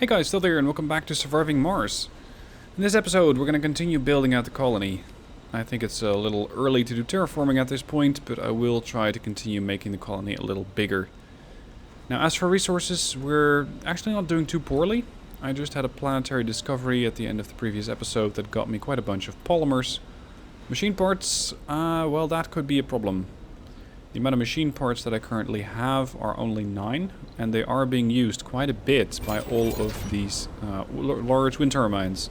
Hey guys, still there, and welcome back to Surviving Mars. In this episode, we're going to continue building out the colony. I think it's a little early to do terraforming at this point, but I will try to continue making the colony a little bigger. Now, as for resources, we're actually not doing too poorly. I just had a planetary discovery at the end of the previous episode that got me quite a bunch of polymers. Machine parts, well, that could be a problem. The amount of machine parts that I currently have are only 9, and they are being used quite a bit by all of these large wind turbines.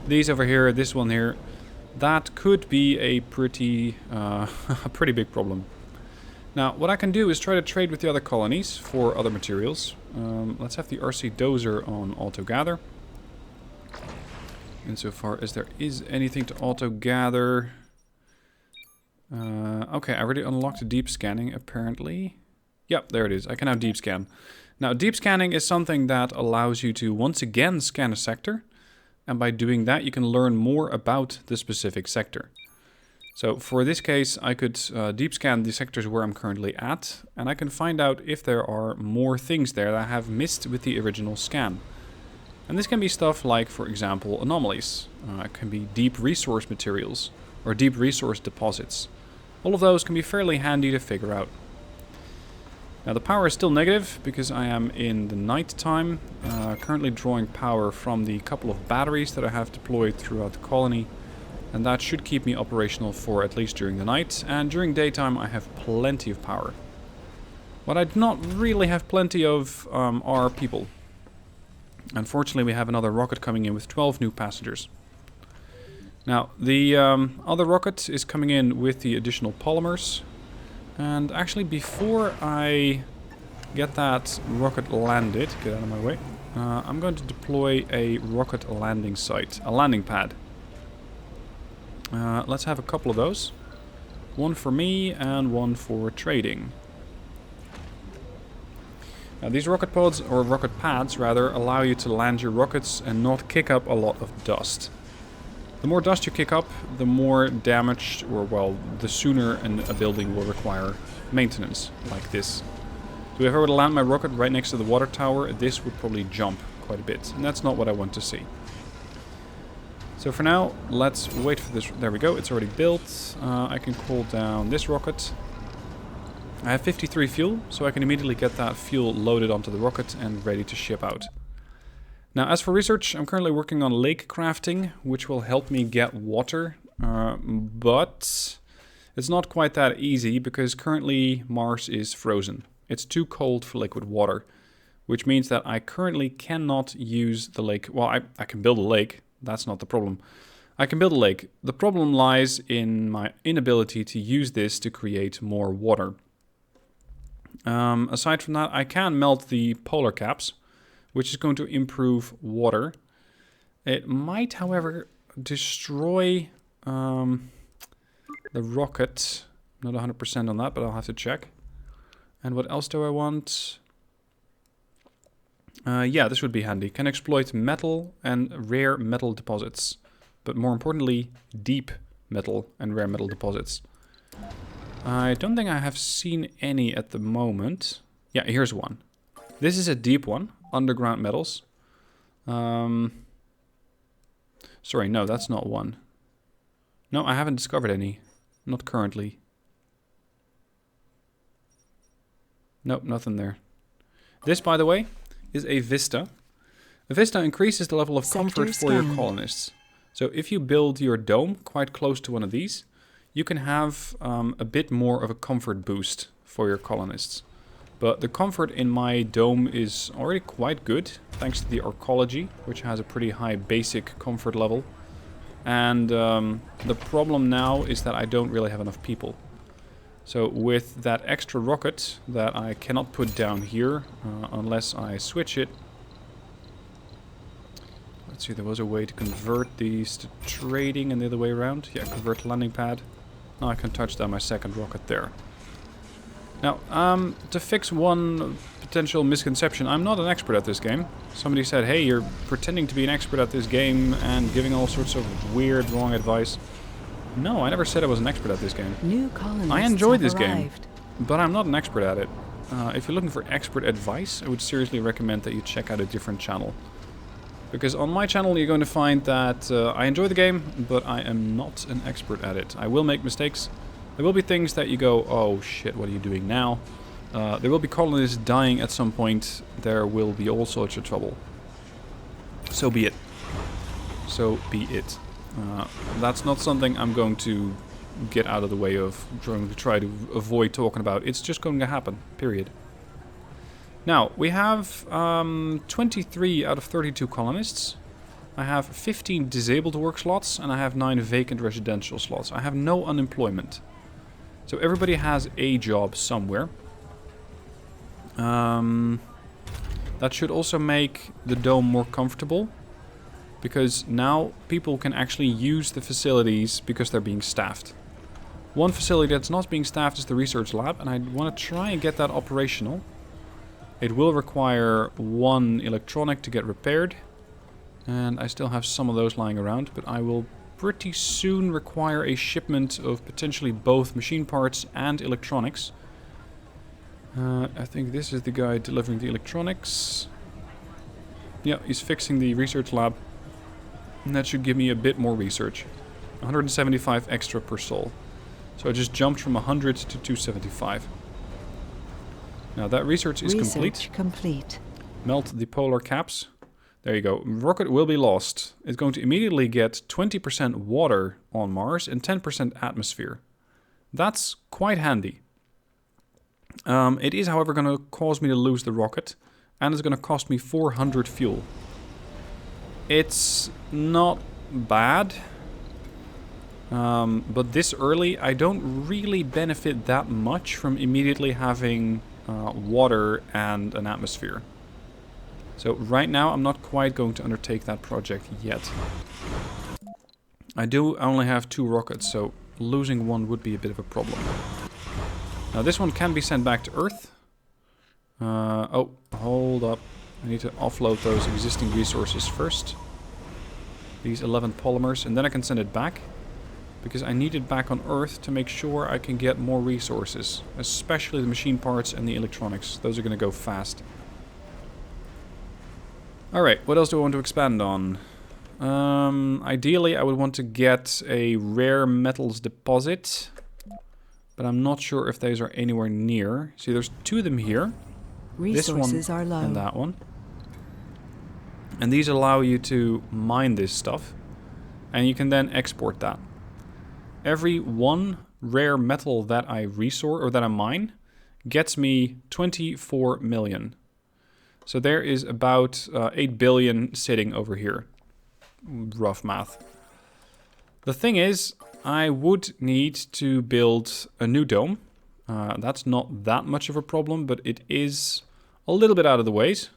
These over here, this one here, that could be a pretty big problem. Now, what I can do is try to trade with the other colonies for other materials. Let's have the RC dozer on auto gather. Insofar as there is anything to auto gather. Okay, I already unlocked deep scanning, apparently. Yep, there it is. I can now deep scan. Now, deep scanning is something that allows you to once again scan a sector. And by doing that, you can learn more about the specific sector. So, for this case, I could deep scan the sectors where I'm currently at. And I can find out if there are more things there that I have missed with the original scan. And this can be stuff like, for example, anomalies. It can be deep resource materials or deep resource deposits. All of those can be fairly handy to figure out. Now the power is still negative because I am in the night time, currently drawing power from the couple of batteries that I have deployed throughout the colony, and that should keep me operational for at least during the night, and during daytime I have plenty of power. What I do not really have plenty of are people. Unfortunately, we have another rocket coming in with 12 new passengers. Now, the other rocket is coming in with the additional polymers. And actually, before I get that rocket landed, get out of my way, I'm going to deploy a rocket landing site, a landing pad. Let's have a couple of those. One for me and one for trading. Now, these rocket pods, or rocket pads rather, allow you to land your rockets and not kick up a lot of dust. The more dust you kick up, the more damage, or well, the sooner a building will require maintenance, like this. So if I were to land my rocket right next to the water tower, this would probably jump quite a bit, and that's not what I want to see. So for now, let's wait for this. There we go, it's already built. I can call down this rocket. I have 53 fuel, so I can immediately get that fuel loaded onto the rocket and ready to ship out. Now, as for research, I'm currently working on lake crafting, which will help me get water, but it's not quite that easy because currently Mars is frozen. It's too cold for liquid water, which means that I currently cannot use the lake. Well, I can build a lake, that's not the problem. I can build a lake. The problem lies in my inability to use this to create more water. Aside from that, I can melt the polar caps, which is going to improve water. It might, however, destroy the rocket. Not 100% on that, but I'll have to check. And what else do I want? Yeah, this would be handy. Can exploit metal and rare metal deposits. But more importantly, deep metal and rare metal deposits. I don't think I have seen any at the moment. Yeah, here's one. This is a deep one. Underground metals. Sorry, no, that's not one. No, I haven't discovered any. Not currently. Nope, nothing there. This, by the way, is a vista. A vista increases the level of comfort for your colonists. So if you build your dome quite close to one of these, you can have a bit more of a comfort boost for your colonists. But the comfort in my dome is already quite good, thanks to the arcology, which has a pretty high basic comfort level. And the problem now is that I don't really have enough people. So with that extra rocket that I cannot put down here, unless I switch it. Let's see, there was a way to convert these to trading and the other way around. Yeah, convert landing pad. Now I can touch down my second rocket there. Now, to fix one potential misconception, I'm not an expert at this game. Somebody said, hey, you're pretending to be an expert at this game and giving all sorts of weird, wrong advice. No, I never said I was an expert at this game. New colonists I enjoyed this arrived. game, but I'm not an expert at it. If you're looking for expert advice, I would seriously recommend that you check out a different channel. Because on my channel you're going to find that I enjoy the game, but I am not an expert at it. I will make mistakes. There will be things that you go, oh shit, what are you doing now? There will be colonists dying at some point. There will be all sorts of trouble. So be it. So be it. That's not something I'm going to get out of the way of, trying to try to avoid talking about. It's just going to happen, period. Now, we have 23 out of 32 colonists. I have 15 disabled work slots, and I have 9 vacant residential slots. I have no unemployment. So everybody has a job somewhere. That should also make the dome more comfortable. Because now people can actually use the facilities because they're being staffed. One facility that's not being staffed is the research lab, and I want to try and get that operational. It will require 1 electronic to get repaired. And I still have some of those lying around, but I will pretty soon require a shipment of potentially both machine parts and electronics. I think this is the guy delivering the electronics. Yeah, he's fixing the research lab. And that should give me a bit more research. 175 extra per soul. So I just jumped from 100 to 275. Now that research is complete. Melt the polar caps. There you go. Rocket will be lost. It's going to immediately get 20% water on Mars and 10% atmosphere. That's quite handy. It is, however, going to cause me to lose the rocket. And it's going to cost me 400 fuel. It's not bad. But this early, I don't really benefit that much from immediately having water and an atmosphere. So right now I'm not quite going to undertake that project yet. I do only have 2 rockets, so losing one would be a bit of a problem. Now this one can be sent back to Earth. Oh, hold up. I need to offload those existing resources first. These 11 polymers, and then I can send it back. Because I need it back on Earth to make sure I can get more resources. Especially the machine parts and the electronics. Those are going to go fast. Alright, what else do I want to expand on? Ideally, I would want to get a rare metals deposit. But I'm not sure if those are anywhere near. See, there's 2 of them here. Resources are low. And that one. And these allow you to mine this stuff. And you can then export that. Every 1 rare metal that I resort or that I mine gets me 24 million. So there is about 8 billion sitting over here. Rough math. The thing is, I would need to build a new dome. That's not that much of a problem, but it is a little bit out of the ways.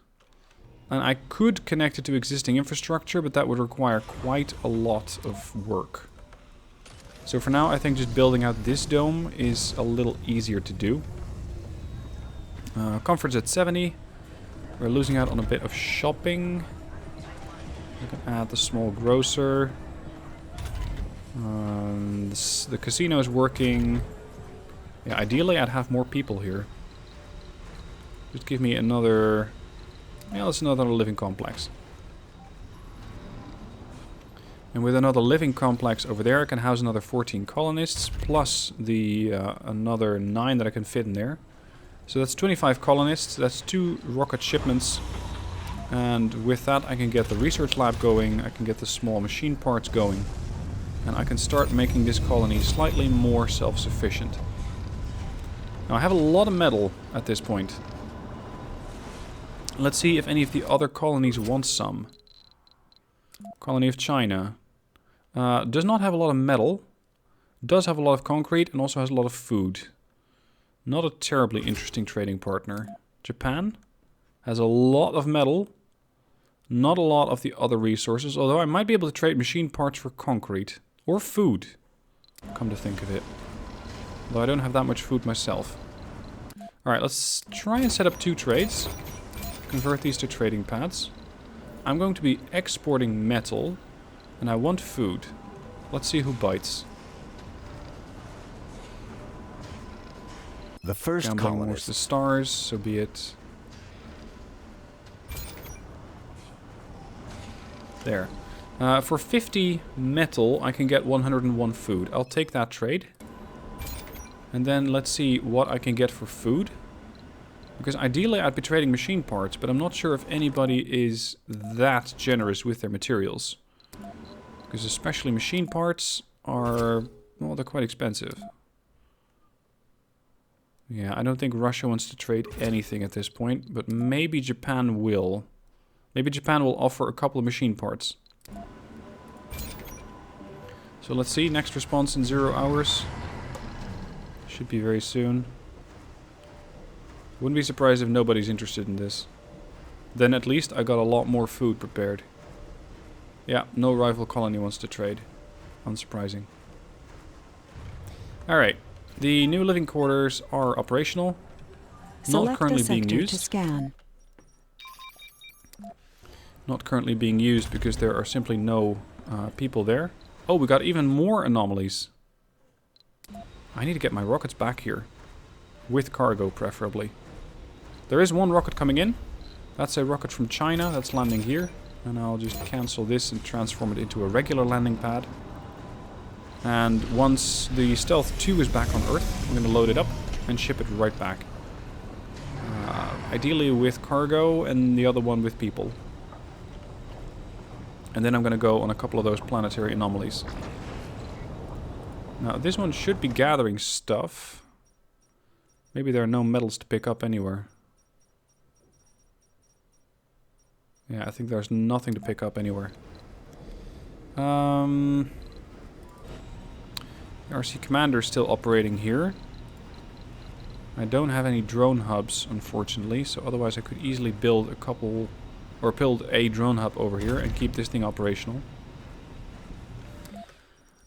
And I could connect it to existing infrastructure, but that would require quite a lot of work. So for now, I think just building out this dome is a little easier to do. Comfort's at 70. We're losing out on a bit of shopping. I can add the small grocer. The casino is working. Yeah, ideally I'd have more people here. Just give me another... Yeah, that's another living complex. And with another living complex over there, I can house another 14 colonists, plus the another 9 that I can fit in there. So that's 25 colonists, that's 2 rocket shipments. And with that I can get the research lab going, I can get the small machine parts going. And I can start making this colony slightly more self-sufficient. Now I have a lot of metal at this point. Let's see if any of the other colonies want some. Colony of China. Does not have a lot of metal. Does have a lot of concrete and also has a lot of food. Not a terribly interesting trading partner. Japan has a lot of metal. Not a lot of the other resources. Although I might be able to trade machine parts for concrete. Or food. Come to think of it. Though I don't have that much food myself. Alright, let's try and set up 2 trades. Convert these to trading pads. I'm going to be exporting metal. And I want food. Let's see who bites. The first colonist. The stars, so be it. There. For 50 metal, I can get 101 food. I'll take that trade. And then let's see what I can get for food. Because ideally I'd be trading machine parts, but I'm not sure if anybody is that generous with their materials. Because especially machine parts are, well, they're quite expensive. Yeah, I don't think Russia wants to trade anything at this point, but maybe Japan will. Maybe Japan will offer a couple of machine parts. So let's see, next response in 0 hours. Should be very soon. Wouldn't be surprised if nobody's interested in this. Then at least I got a lot more food prepared. Yeah, no rival colony wants to trade. Unsurprising. Alright, the new living quarters are operational. Not currently being used. To scan. Not currently being used because there are simply no people there. Oh, we got even more anomalies. I need to get my rockets back here. With cargo, preferably. There is one rocket coming in. That's a rocket from China that's landing here. And I'll just cancel this and transform it into a regular landing pad. And once the Stealth 2 is back on Earth, I'm going to load it up and ship it right back. Ideally with cargo and the other one with people. And then I'm going to go on a couple of those planetary anomalies. Now this one should be gathering stuff. Maybe there are no metals to pick up anywhere. Yeah, I think there's nothing to pick up anywhere. The RC Commander is still operating here. I don't have any drone hubs, unfortunately, so otherwise I could easily build a couple, or build a drone hub over here and keep this thing operational.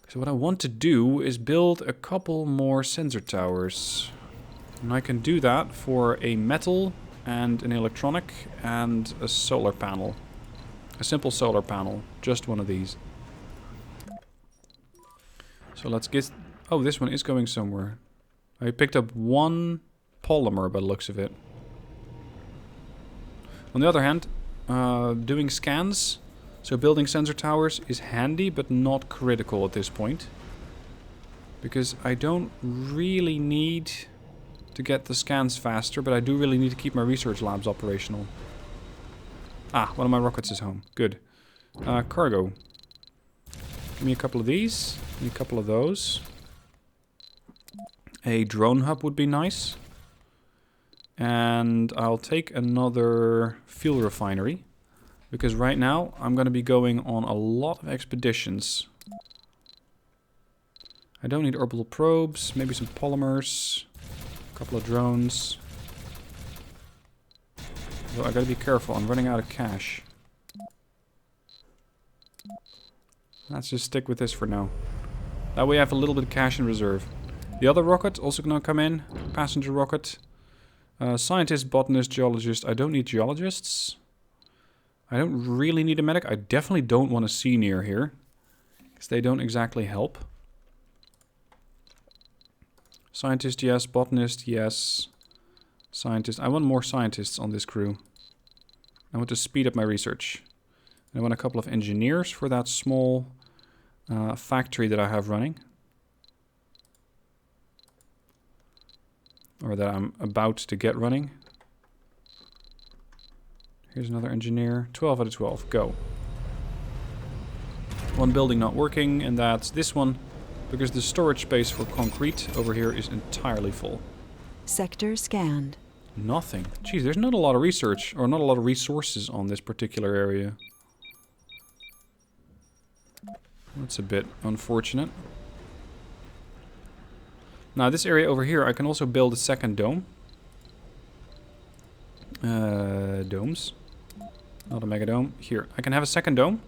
So what I want to do is build a couple more sensor towers. And I can do that for a metal and an electronic and a solar panel. A simple solar panel, just one of these. So let's get... Oh, this one is going somewhere. I picked up one polymer by the looks of it. On the other hand, doing scans, so building sensor towers is handy but not critical at this point. Because I don't really need to get the scans faster, but I do really need to keep my research labs operational. Ah, one of my rockets is home. Good. Cargo. Give me a couple of these. Give me a couple of those. A drone hub would be nice. And I'll take another fuel refinery. Because right now I'm going to be going on a lot of expeditions. I don't need orbital probes. Maybe some polymers. A couple of drones. So I gotta be careful. I'm running out of cash. Let's just stick with this for now. That way I have a little bit of cash in reserve. The other rocket also gonna come in. Passenger rocket. Scientist, botanist, geologist. I don't need geologists. I don't really need a medic. I definitely don't want a senior here. Because they don't exactly help. Scientist, yes. Botanist, yes. Scientist. I want more scientists on this crew. I want to speed up my research. I want a couple of engineers for that small factory that I have running. Or that I'm about to get running. Here's another engineer. 12 out of 12. Go. One building not working, and that's this one. Because the storage space for concrete over here is entirely full. Sector scanned. Nothing. Geez, there's not a lot of research, or not a lot of resources on this particular area. That's a bit unfortunate. Now, this area over here, I can also build a second dome. Domes. Not a mega dome. Here, I can have a second dome.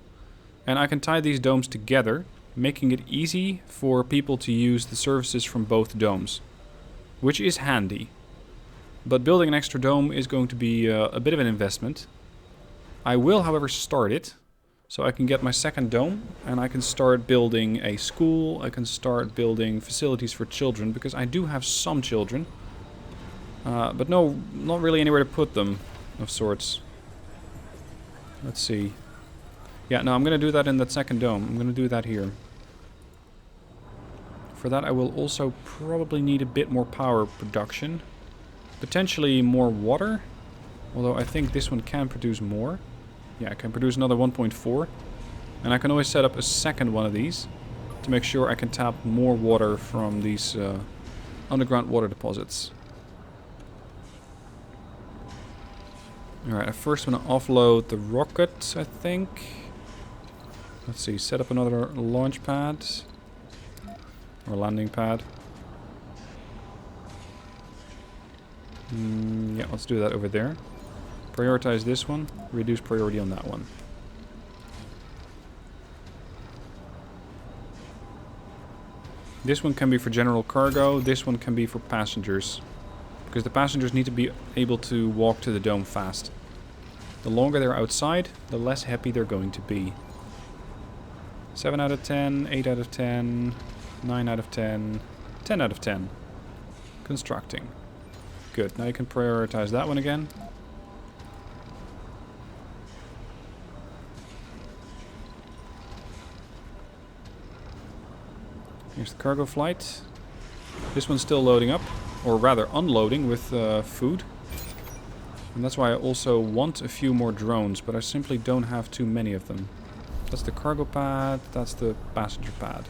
And I can tie these domes together, making it easy for people to use the services from both domes. Which is handy. But building an extra dome is going to be a bit of an investment. I will, however, start it. So I can get my second dome. And I can start building a school. I can start building facilities for children. Because I do have some children. But no, not really anywhere to put them, of sorts. Let's see. Yeah, no, I'm going to do that in that second dome. I'm going to do that here. For that, I will also probably need a bit more power production. Potentially more water. Although I think this one can produce more. Yeah, I can produce another 1.4. And I can always set up a second one of these to make sure I can tap more water from these underground water deposits. Alright, I first want to offload the rocket, I think. Let's see, set up another launch pad. Or landing pad. Yeah, let's do that over there. Prioritize this one, reduce priority on that one. This one can be for general cargo, this one can be for passengers. Because the passengers need to be able to walk to the dome fast. The longer they're outside, the less happy they're going to be. 7 out of 10, 8 out of 10, 9 out of 10, 10 out of 10. Constructing. Good, now you can prioritize that one again. Here's the cargo flight. This one's still loading up, or rather unloading with food. And that's why I also want a few more drones, but I simply don't have too many of them. That's the cargo pad, that's the passenger pad.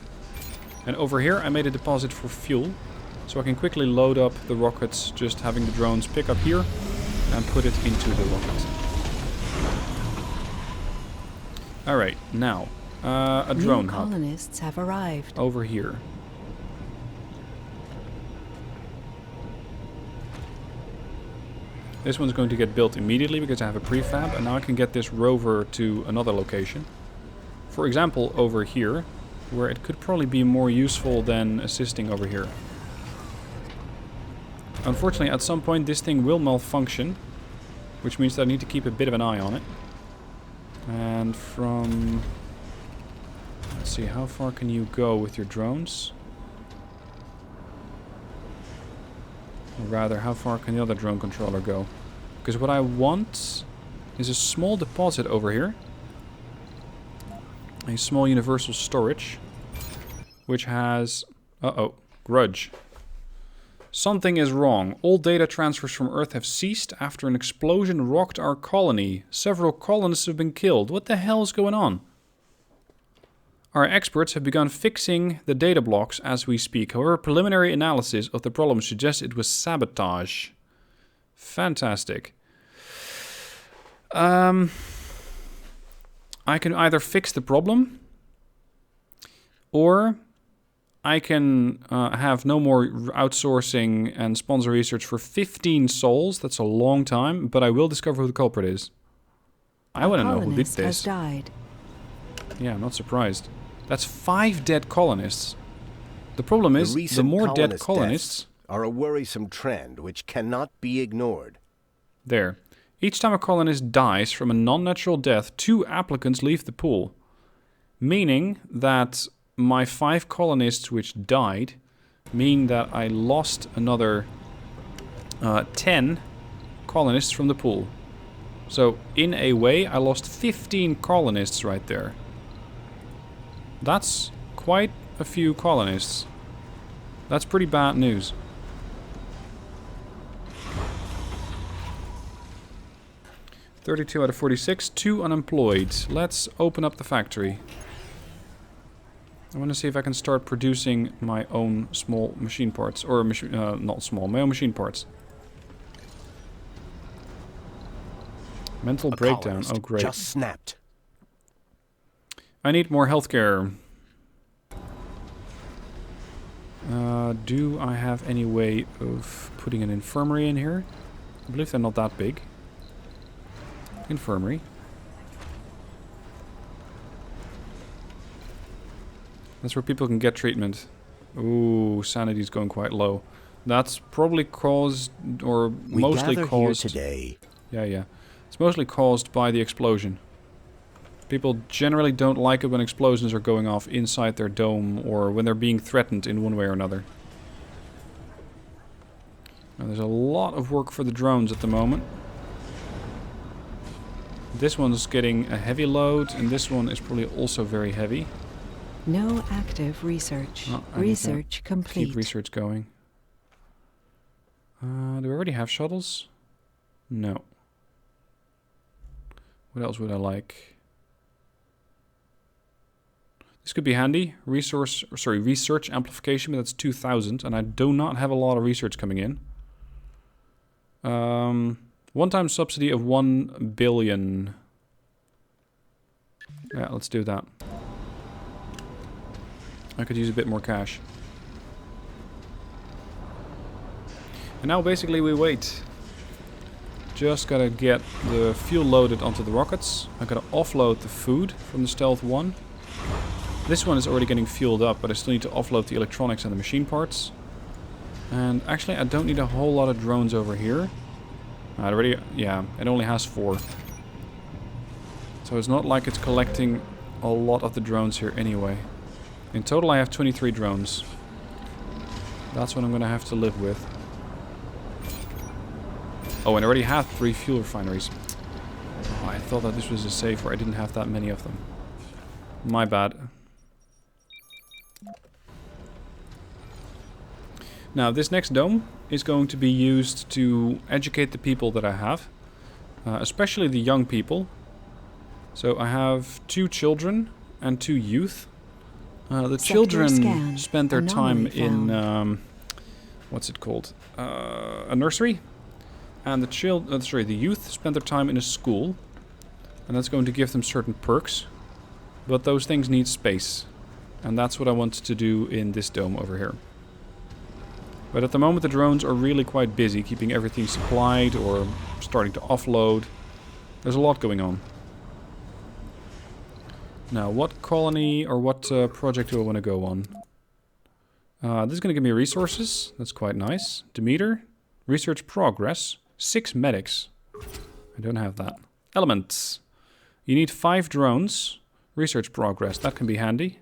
And over here I made a deposit for fuel, so I can quickly load up the rockets, just having the drones pick up here and put it into the rocket. Alright, now, a drone hub. Colonists have arrived. Over here. This one's going to get built immediately because I have a prefab, and now I can get this rover to another location. For example, over here, where it could probably be more useful than assisting over here. Unfortunately, at some point this thing will malfunction, which means that I need to keep a bit of an eye on it. And from... let's see, how far can you go with your drones? Or rather, how far can the other drone controller go? Because what I want is a small deposit over here. A small universal storage. Which has... uh-oh, grudge. Something is wrong. All data transfers from Earth have ceased after an explosion rocked our colony. Several colonists have been killed. What the hell is going on? Our experts have begun fixing the data blocks as we speak. However, preliminary analysis of the problem suggests it was sabotage. Fantastic. I can either fix the problem, or I can have no more outsourcing and sponsor research for 15 sols. That's a long time, but I will discover who the culprit is. I want to know who did this. Has died. Yeah, I'm not surprised. That's 5 dead colonists. The problem is, the more dead colonists are a worrisome trend which cannot be ignored. There. Each time a colonist dies from a non-natural death, 2 applicants leave the pool. Meaning that my 5 colonists which died mean that I lost another 10 colonists from the pool. So, in a way, I lost 15 colonists right there. That's quite a few colonists. That's pretty bad news. $32 out of 46, 2 unemployed. Let's open up the factory. I want to see if I can start producing my own small machine parts. Or, not small, my own machine parts. Mental breakdown. Oh, great. Just snapped. I need more healthcare. Do I have any way of putting an infirmary in here? I believe they're not that big. Infirmary. That's where people can get treatment. Ooh, sanity's going quite low. That's probably caused, or mostly caused... here today. Yeah. It's mostly caused by the explosion. People generally don't like it when explosions are going off inside their dome, or when they're being threatened in one way or another. Now, there's a lot of work for the drones at the moment. This one's getting a heavy load, and this one is probably also very heavy. No active research. Oh, I need to Research complete. keep research going. Do we already have shuttles? No. What else would I like? This could be handy. Research amplification, but that's 2,000, and I do not have a lot of research coming in. One-time subsidy of 1 billion. Yeah, let's do that. I could use a bit more cash. And now basically we wait. Just gotta get the fuel loaded onto the rockets. I gotta offload the food from the Stealth 1. This one is already getting fueled up, but I still need to offload the electronics and the machine parts. And actually I don't need a whole lot of drones over here. It only has 4. So it's not like it's collecting a lot of the drones here anyway. In total I have 23 drones. That's what I'm gonna have to live with. Oh, and I already have 3 fuel refineries. Oh, I thought that this was a safe where I didn't have that many of them. My bad. Now, this next dome is going to be used to educate the people that I have. Especially the young people. So I have 2 children and 2 youth. The children spent their time in... what's it called? A nursery. And the youth spend their time in a school. And that's going to give them certain perks. But those things need space. And that's what I want to do in this dome over here. But at the moment the drones are really quite busy keeping everything supplied or starting to offload. There's a lot going on. Now, what colony or what project do I want to go on? This is going to give me resources. That's quite nice. Demeter. Research progress. 6 medics. I don't have that. Elements. You need 5 drones. Research progress. That can be handy.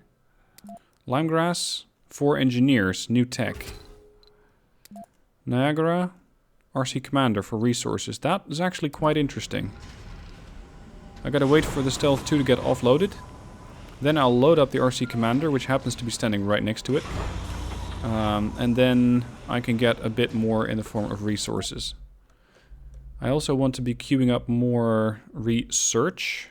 Limegrass. 4 engineers. New tech. Niagara. RC commander for resources. That is actually quite interesting. I gotta wait for the Stealth 2 to get offloaded. Then I'll load up the RC commander, which happens to be standing right next to it. And then I can get a bit more in the form of resources. I also want to be queuing up more research.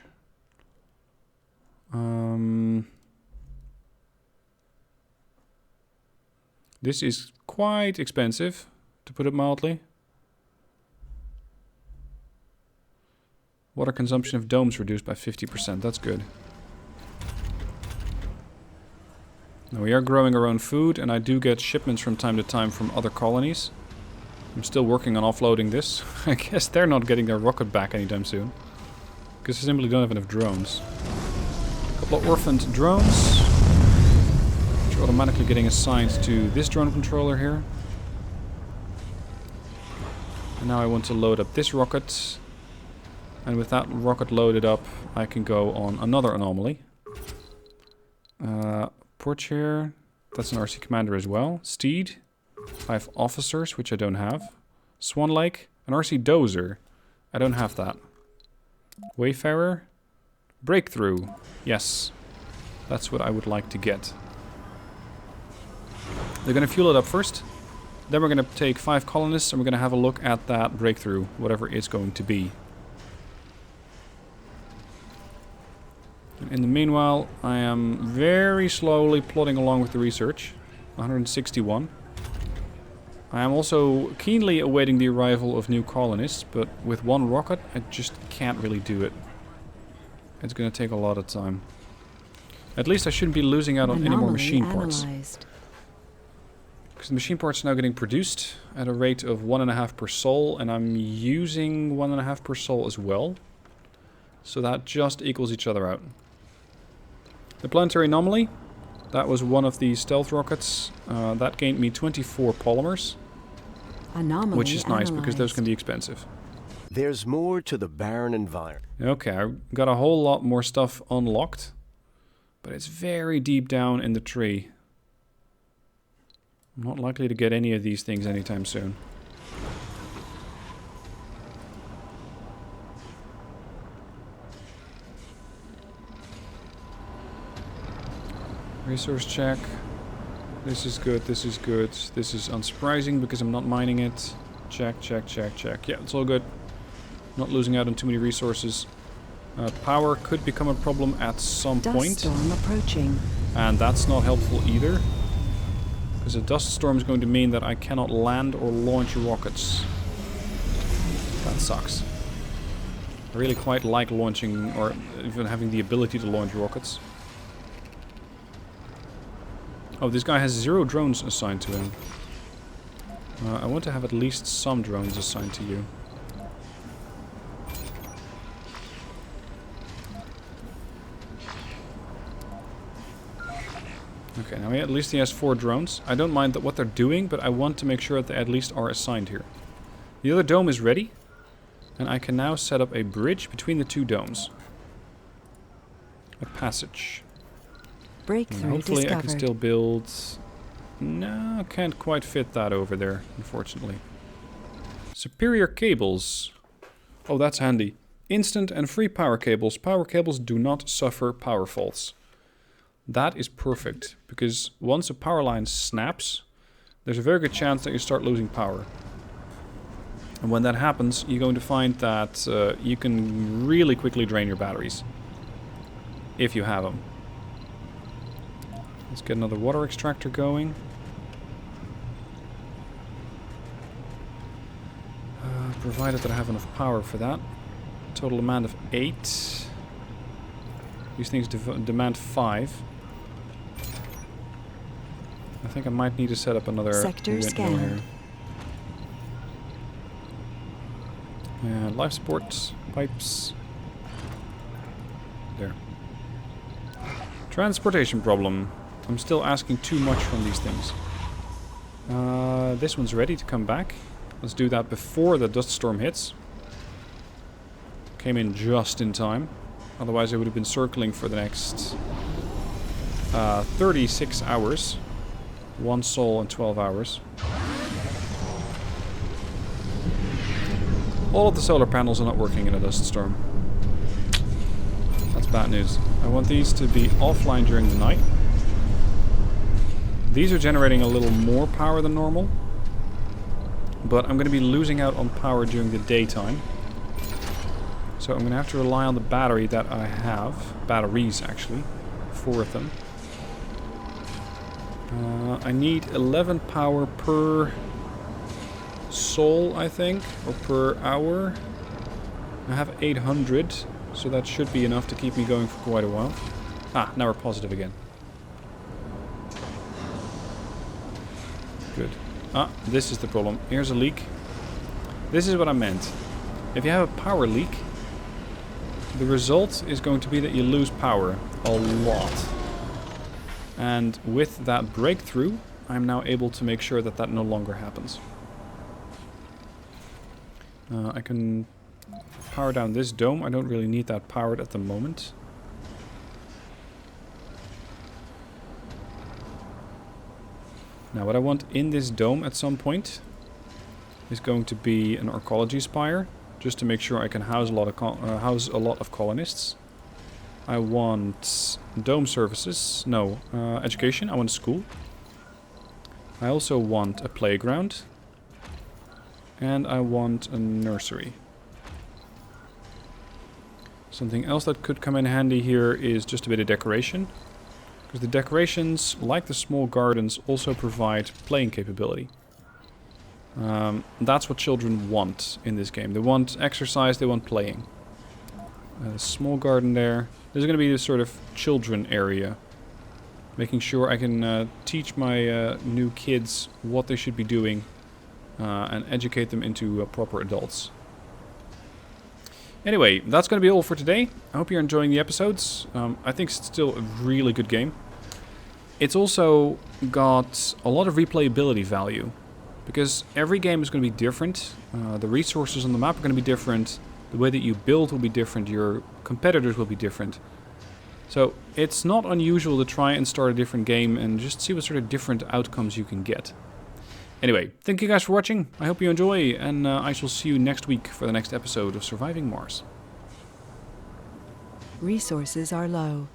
This is quite expensive, to put it mildly. Water consumption of domes reduced by 50%. That's good. Now we are growing our own food, and I do get shipments from time to time from other colonies. I'm still working on offloading this. I guess they're not getting their rocket back anytime soon. Because I simply don't have enough drones. A couple of orphaned drones. Which are automatically getting assigned to this drone controller here. And now I want to load up this rocket. And with that rocket loaded up, I can go on another anomaly. Port chair. That's an RC commander as well. Steed. 5 officers, which I don't have. Swan Lake. An RC dozer. I don't have that. Wayfarer. Breakthrough. Yes. That's what I would like to get. They're going to fuel it up first. Then we're going to take 5 colonists and we're going to have a look at that breakthrough, whatever it's going to be. In the meanwhile, I am very slowly plodding along with the research. 161. I am also keenly awaiting the arrival of new colonists, but with 1 rocket, I just can't really do it. It's going to take a lot of time. At least I shouldn't be losing out on any more machine parts. Because the machine parts are now getting produced at a rate of 1.5 per sol, and I'm using 1.5 per sol as well. So that just equals each other out. The planetary anomaly, that was one of the stealth rockets. That gained me 24 polymers. Anomaly which is nice because those can be expensive. There's more to the barren environment. Okay, I got a whole lot more stuff unlocked. But it's very deep down in the tree. I'm not likely to get any of these things anytime soon. Resource check. This is good, this is good. This is unsurprising because I'm not mining it. Check, check, check, check. Yeah, it's all good. Not losing out on too many resources. Power could become a problem at some point. Dust storm approaching. And that's not helpful either. Because a dust storm is going to mean that I cannot land or launch rockets. That sucks. I really quite like launching, or even having the ability to launch rockets. Oh, this guy has 0 drones assigned to him. I want to have at least some drones assigned to you. Okay, now at least he has 4 drones. I don't mind what they're doing, but I want to make sure that they at least are assigned here. The other dome is ready. And I can now set up a bridge between the 2 domes. A passage. Breakthrough And hopefully discovered. I can still build... No, I can't quite fit that over there, unfortunately. Superior cables. Oh, that's handy. Instant and free power cables. Power cables do not suffer power faults. That is perfect, because once a power line snaps, there's a very good chance that you start losing power. And when that happens, you're going to find that you can really quickly drain your batteries. If you have them. Let's get another water extractor going. Provided that I have enough power for that. Total demand of 8. These things demand 5. I think I might need to set up another sector windmill scan. here. Life support pipes. There. Transportation problem. I'm still asking too much from these things. This one's ready to come back. Let's do that before the dust storm hits. Came in just in time. Otherwise I would have been circling for the next 36 hours. 1 sol and 12 hours. All of the solar panels are not working in a dust storm. That's bad news. I want these to be offline during the night. These are generating a little more power than normal. But I'm going to be losing out on power during the daytime. So I'm going to have to rely on the battery that I have. Batteries, actually. 4 of them. I need 11 power per sol, I think. Or per hour. I have 800. So that should be enough to keep me going for quite a while. Ah, now we're positive again. Good. Ah, this is the problem. Here's a leak. This is what I meant. If you have a power leak, the result is going to be that you lose power a lot. And with that breakthrough, I'm now able to make sure that that no longer happens. I can power down this dome. I don't really need that powered at the moment. Now what I want in this dome at some point is going to be an archaeology spire, just to make sure I can house a lot of colonists. I want dome services, no, education, I want a school. I also want a playground. And I want a nursery. Something else that could come in handy here is just a bit of decoration. Because the decorations, like the small gardens, also provide playing capability. That's what children want in this game. They want exercise, they want playing. A small garden there. There's going to be this sort of children area. Making sure I can teach my new kids what they should be doing. And educate them into proper adults. Anyway, that's going to be all for today. I hope you're enjoying the episodes. I think it's still a really good game. It's also got a lot of replayability value. Because every game is going to be different. The resources on the map are going to be different. The way that you build will be different. Your competitors will be different. So it's not unusual to try and start a different game and just see what sort of different outcomes you can get. Anyway, thank you guys for watching. I hope you enjoy, and I shall see you next week for the next episode of Surviving Mars. Resources are low.